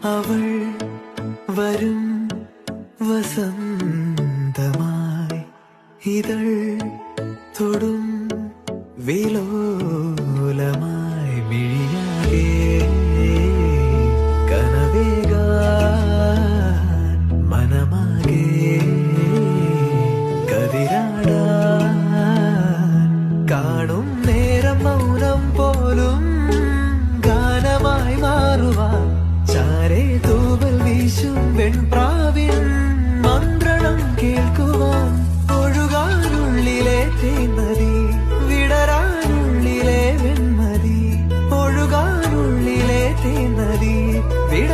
അവൾ വരും വസന്തമായി ഇതൾ തൊടും വിലോലമായി മിഴിയാകെ കനവേകാൻ മനമാകെ കതിരാടാൻ കാണും നേരം മൗനം പോലും ഗാനമായി മാറുവാൻ ചാരേ തൂവൽ വീശും വെൺപ്രാവിൻ മന്ത്രണം കേൾക്കുവാൻ ഒഴുകാനുള്ളിലെ തേന്മതി വിടരാനുള്ളിലെ വെൺമതി ഒഴുകാനുള്ളിലെ തേന്മതി വിട